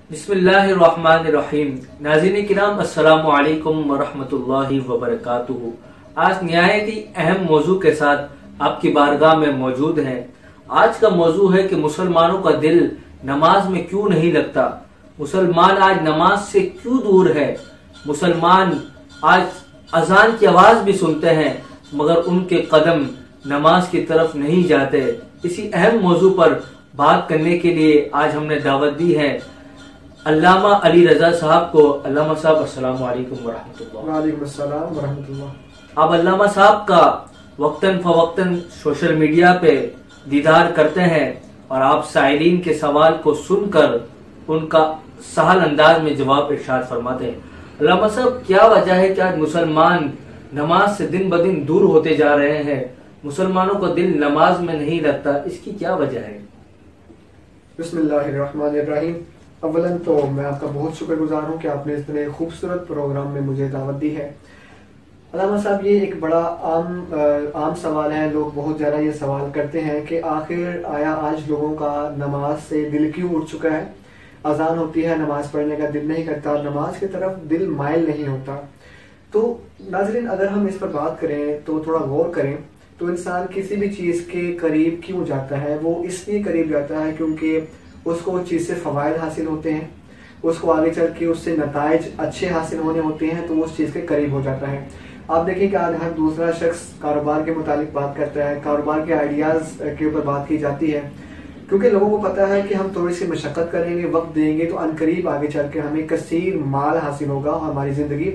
बिस्मिल्लाहिर्रहमानिर्रहीम। नाज़रीन किराम, अस्सलामु अलैकुम वरहमतुल्लाहि वबरकातुहू। आज निहायत ही अहम मौजू के साथ आपकी बारगाह में मौजूद हैं। आज का मौजू है कि मुसलमानों का दिल नमाज में क्यों नहीं लगता, मुसलमान आज नमाज से क्यों दूर है, मुसलमान आज अजान की आवाज भी सुनते हैं मगर उनके कदम नमाज की तरफ नहीं जाते। इसी अहम मौजू पर बात करने के लिए आज हमने दावत दी है अल्लामा अली रजा साहब को। अल्लामा साहब, अस्सलामु अलैकुम वरहमतुल्लाह। वालेकुम अस्सलाम वरहमतुल्लाह। आप अल्लामा साहब का वक्तन फवक्तन सोशल मीडिया पे दीदार करते हैं और आप साइलिन के सवाल को सुनकर उनका सहल अंदाज में जवाब इरशाद फरमाते हैं। अल्लामा साहब, क्या वजह है कि आज मुसलमान नमाज से दिन ब दिन दूर होते जा रहे हैं, मुसलमानों का दिल नमाज में नहीं लगता, इसकी क्या वजह है? बिस्मिल्लाहिर्रहमानिर्रहीम। अव्वलन तो मैं आपका बहुत शुक्रगुजार हूँ कि आपने इतने खूबसूरत प्रोग्राम में मुझे दावत दी है। अल्लामा साहब, ये एक बड़ा आम सवाल है। लोग बहुत ज़्यादा ये सवाल करते हैं कि आखिर आया आज लोगों का नमाज से दिल क्यों उठ चुका है। अजान होती है, नमाज पढ़ने का दिल नहीं करता, नमाज की तरफ दिल माइल नहीं होता। तो नाज़रीन, अगर हम इस पर बात करें तो थोड़ा गौर करें तो इंसान किसी भी चीज़ के करीब क्यों जाता है। वो इसलिए करीब जाता है क्योंकि उसको उस चीज़ से फ़वाइद हासिल होते हैं, उसको आगे चल के उससे नताइज अच्छे हासिल होने होते हैं, तो वो उस चीज़ के करीब हो जाता है। आप देखिए कि आज हर दूसरा शख्स कारोबार के मुतालिक बात करता है, कारोबार के आइडियाज़ के ऊपर बात की जाती है, क्योंकि लोगों को पता है कि हम थोड़ी सी मशक्क़त करेंगे, वक्त देंगे तो अनकरीब आगे चल के हमें कसीर माल हासिल होगा और हमारी ज़िंदगी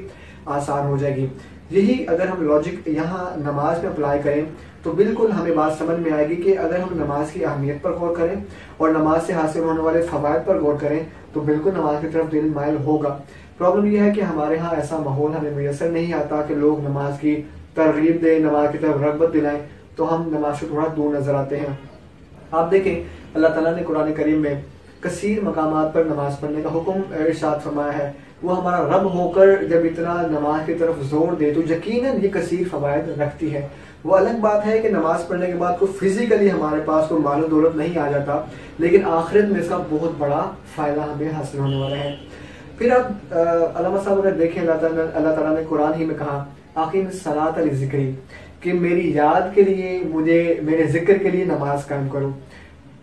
आसान हो जाएगी। यही अगर हम लॉजिक यहाँ नमाज में अप्लाई करें तो बिल्कुल हमें बात समझ में आएगी कि अगर हम नमाज की अहमियत पर गौर करें और नमाज से हासिल होने वाले फ़वाइद पर गौर करें तो बिल्कुल नमाज की तरफ दिल माइल होगा। प्रॉब्लम यह है कि हमारे यहाँ ऐसा माहौल हमें मैसर नहीं आता कि लोग नमाज की तरगीब दें, नमाज की तरफ रग़बत दिलाएं, तो हम नमाज से थोड़ा दूर नजर आते हैं। आप देखें, अल्लाह ताला ने कुरान करीम में कसीर मकामात पर नमाज पढ़ने का हुक्म इरशाद फरमाया है। वो हमारा रब होकर जब इतना नमाज की तरफ जोर दे तो यकीनन ये कसीर फ़वाइद रखती है। वो अलग बात है कि नमाज पढ़ने के बाद कोई फिजिकली हमारे पास कोई माल दौलत नहीं आ जाता, लेकिन आखिरत में इसका बहुत बड़ा फ़ायदा हमें हासिल होने वाला है। फिर अब अल्लामा साहब अगर देखें, अल्लाह ताला ने कुरान ही में कहा आक़िम सलात लिज़िक्री, कि मेरी याद के लिए, मुझे मेरे जिक्र के लिए नमाज कायम करो।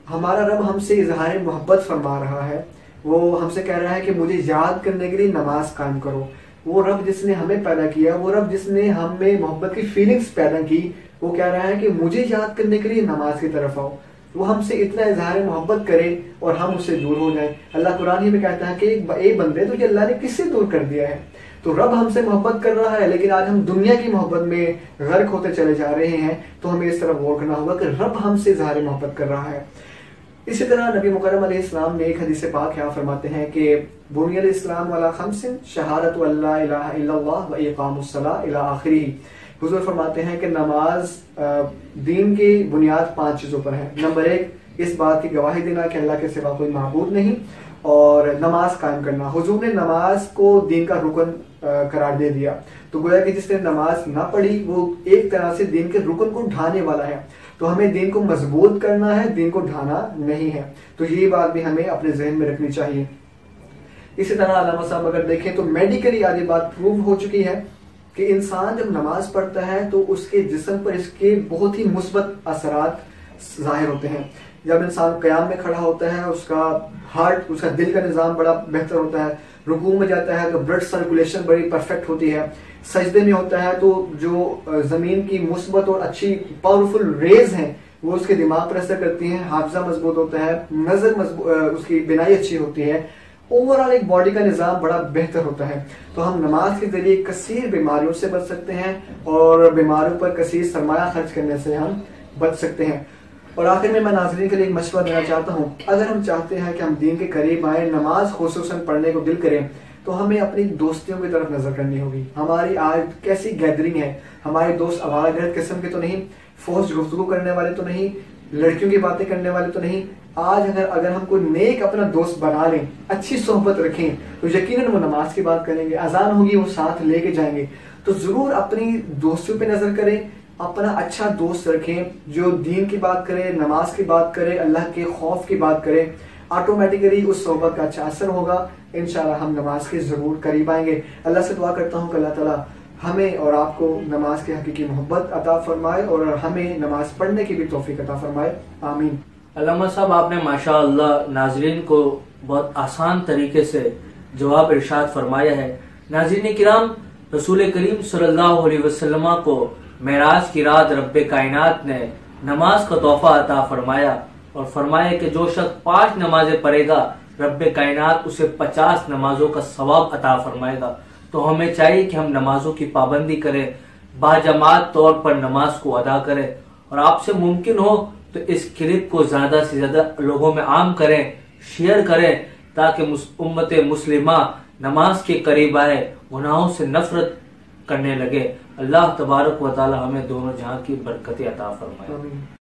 हमारा रब हमसे इजहार मोहब्बत फरमा रहा है, वो हमसे कह रहा है कि मुझे याद करने के लिए नमाज कायम करो। वो रब जिसने हमें पैदा किया, वो रब जिसने हमें मोहब्बत की फीलिंग्स पैदा की, वो कह रहा है कि मुझे याद करने के लिए नमाज की तरफ आओ। वो हमसे इतना इजहार मोहब्बत करे और हम उससे दूर हो जाएं। अल्लाह कुरान ही में कहता है कि एक बंदे तुझे अल्लाह ने किससे दूर कर दिया है। तो रब हमसे मोहब्बत कर रहा है, लेकिन आज हम दुनिया की मोहब्बत में गर्क होते चले जा रहे हैं। तो हमें इस तरफ गौर करना होगा कि रब हमसे इजहार मोहब्बत कर रहा है। इसी तरह नबी मुकर्रम अलैहिस्सलाम ने एक हदीस पाक क्या फरमाते हैं कि बुनियल इस्लाम अला खम्सिन शहादतु अल्ला इलाहा इल्लल्लाह व इक़ामुस्सलाह इला आखिरी। हुज़ूर फरमाते हैं कि नमाज दीन की बुनियाद 5 चीज़ों पर है। नंबर 1, इस बात की गवाही देना कि अल्लाह के सिवा कोई माबूद नहीं, और नमाज कायम करना। हुजूर ने नमाज को दीन का रुकन करार दे दिया। तो गोया कि जिसने नमाज ना पढ़ी वो एक तरह से दीन के रुकन को ढाने वाला है। तो हमें दीन को मजबूत करना है, दीन को ढाना नहीं है। तो ये बात भी हमें अपने जहन में रखनी चाहिए। इसी तरह अल्लामा साहब अगर देखें तो मेडिकली आज ये बात प्रूव हो चुकी है कि इंसान जब नमाज पढ़ता है तो उसके जिस्म पर इसके बहुत ही मुस्बत असरात जाहिर होते हैं। जब इंसान क़याम में खड़ा होता है, उसका हार्ट, उसका दिल का निज़ाम बड़ा बेहतर होता है। रुकू में जाता है तो ब्लड सर्कुलेशन बड़ी परफेक्ट होती है। सजदे में होता है तो जो ज़मीन की मुस्बत और अच्छी पावरफुल रेज हैं वो उसके दिमाग पर असर करती हैं। हाफजा मजबूत होता है, नज़र उसकी बिनाई अच्छी होती है, ओवरऑल एक बॉडी का निज़ाम बड़ा बेहतर होता है। तो हम नमाज के जरिए कसीर बीमारियों से बच सकते हैं और बीमारियों पर कसीर सरमाया खर्च करने से हम बच सकते हैं। और आखिर में मैं नाज़रीन के लिए एक मशवरा देना चाहता हूँ, अगर हम चाहते हैं कि हम दीन के करीब आए, नमाज खुसूसन पढ़ने को दिल करें, तो हमें अपनी दोस्तियों की तरफ नजर करनी होगी। हमारी आज कैसी गैदरिंग है, हमारे दोस्त आवारागर्द किस्म के तो नहीं, फोर्स गुफ्तगू करने वाले तो नहीं, लड़कियों की बातें करने वाले तो नहीं। आज अगर हम कोई नेक अपना दोस्त बना लें, अच्छी सोहबत रखें, तो यकीनन वो नमाज की बात करेंगे, अजान होगी वो साथ लेके जाएंगे। तो जरूर अपनी दोस्तियों पे नजर करें, अपना अच्छा दोस्त रखें जो दीन की बात करे, नमाज की बात करे, अल्लाह के खौफ की बात करे। ऑटोमेटिकली उस सोहबत का अच्छा असर होगा। इंशाल्लाह हम नमाज के जरूर करीब आएंगे। अल्लाह से दुआ करता हूँ कि अल्लाह ताला हमें और आपको नमाज के हकीकी मोहब्बत अता फरमाए और हमें नमाज पढ़ने की भी तौफीक अता फरमाए। आमीन। अल्लामा साहब, आपने माशाअल्लाह नाजरीन को बहुत आसान तरीके से जवाब इरशाद फरमाया है। नाज़रीन किराम, रसूल करीम सल्लल्लाहु अलैहि वसल्लम को मेराज की रात रब्बे कायनात ने नमाज का तोहफा अता फरमाया और फरमाया कि जो शख्स 5 नमाजें पढ़ेगा रब्बे कायनात उसे 50 नमाजों का सवाब अता फरमाएगा। तो हमें चाहिए कि हम नमाजों की पाबंदी करें, बाजमात तौर पर नमाज को अदा करें और आपसे मुमकिन हो तो इस क्लिप को ज्यादा से ज्यादा लोगों में आम करें, शेयर करें, ताकि उम्मत मुस्लिमा नमाज के करीब आए, गुनाहों से नफरत करने लगे। अल्लाह तबारक व तआला हमें दोनों जहां की बरकतें अता फरमाए।